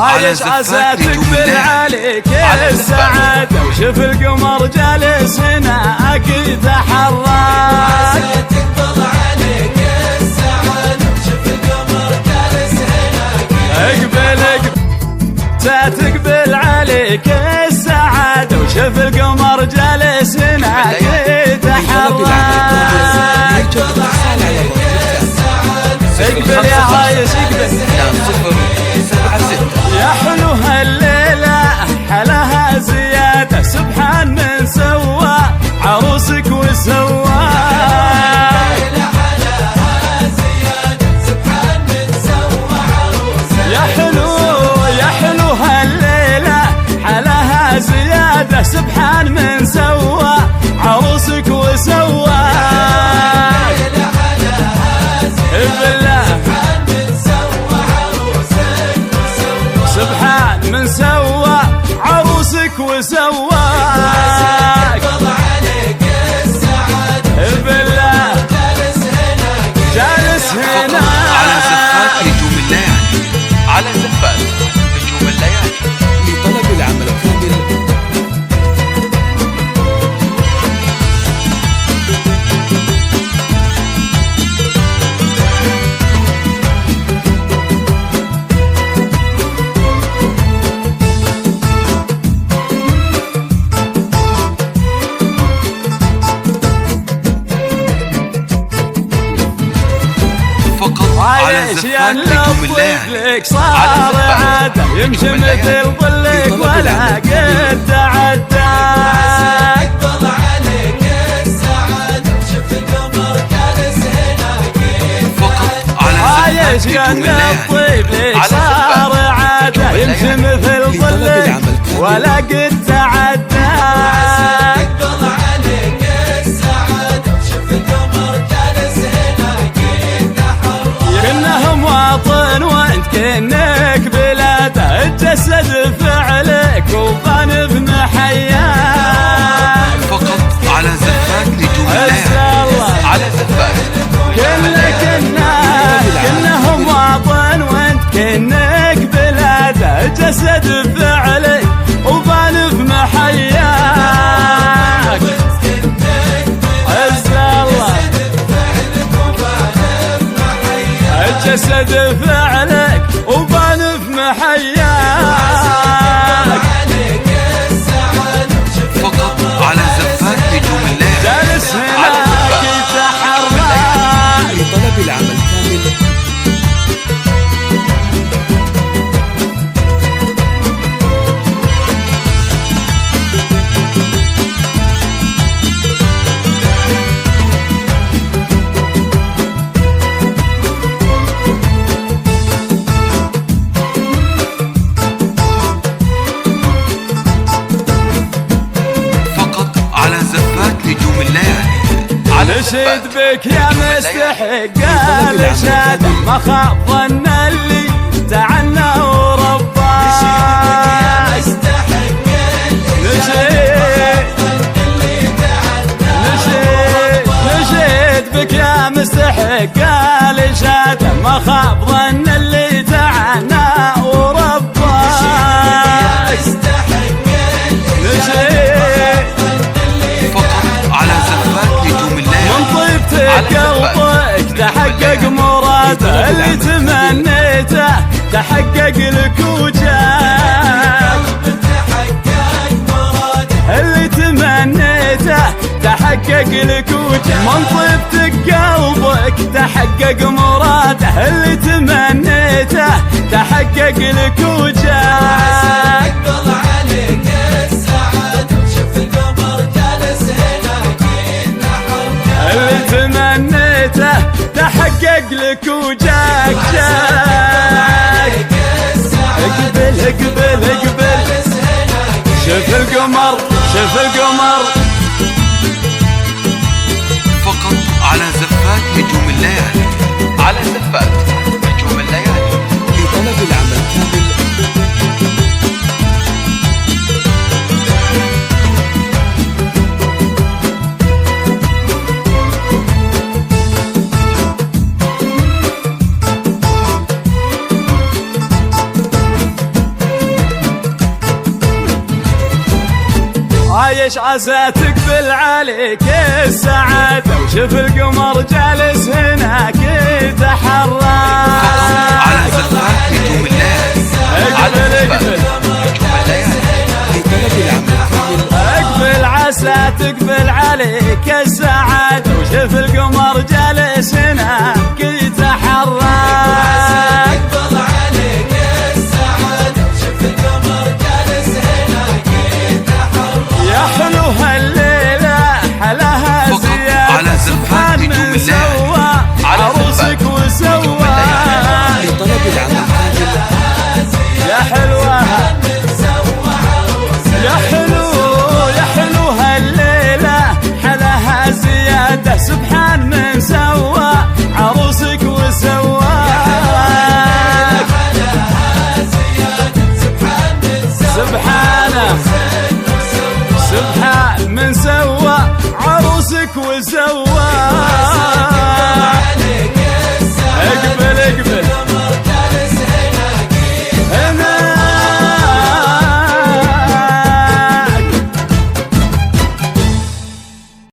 عايش عسى تقبل عليك السعادة وشوف القمر جالس هناك يتحرك. عسى تقبل عليك السعادة وشوف القمر جالس هناك اقبل تقبل عليك السعادة وشوف القمر جالس هناك يتحرك. اقبل يا عايش اقبل يا حلو هالليلة حلاها زيادة سبحان من سوى عروسك وسوى. زيادة سبحان من سوى عروسك وسوى. سبحان من سوى عروسك وسوى. بالله جالس هنا على زفات نجوم الليالي. على زفات نجوم الليالي لطلب العمل كامل. عايش يا لك صار عادة يمشي مثل ظلك ولا قد تعدى. تقبل عليك السعادة وشوف القمر جالس هناك عايش يا لك صار عادة يمشي مثل ظلك ولا قد تعدى. تقبل عليك السعادة وشوف القمر جالس هناك كنه مواطن وانت كنك بلاده اتجسد فعلك وبان بمحياك. فقط على زفات نجوم الليالي. على زفات كنه مواطن وانت كنك بلاده اتجسد فعلك وبان بمحياك. جسد فعلك وبان في محياك. فقط على زفات نجوم الليل جالس هناك يتحرك لطلب العمل كامل. نشد بك يا مستحق الإشادة ما خاب ظن اللي تعنى ورباه. نشد بك يا مستحق الإشادة ما خاب ظن اللي تعنى ورباه. قلبك تحقق مراده اللي تمنيته تحقق لك وجاك. اللي تمنيته تحقق لك وجاك. من طيبتك قلبك تحقق مراده اللي تمنيته تحقق لك وجاك. اللي تمنيته تحقق لك وجاك جاك. اقبل اقبل اقبل شوف القمر شوف القمر. فقط على زفات نجوم الليالي. على زفات نجوم الليالي لطلب العمل كامل. عايش عسى تقبل عليك السعادة، وشوف القمر جالس هناك يتحرى. على زفات نجوم الليل. اقبل عسى تقبل عليك السعادة، وشوف القمر جالس هناك يتحرى. تقبل عليك السعادة، شوف القمر جالس هناك يتحرى. يا حلو هالليلة حلاها زيادة، على زفات نجوم الليل. عروسك وسوى يا حلوة يا حلو هالليلة حلاها زيادة، سبحان من سوى عروسك وسوى. سبحان من سوى عروسك وسوى.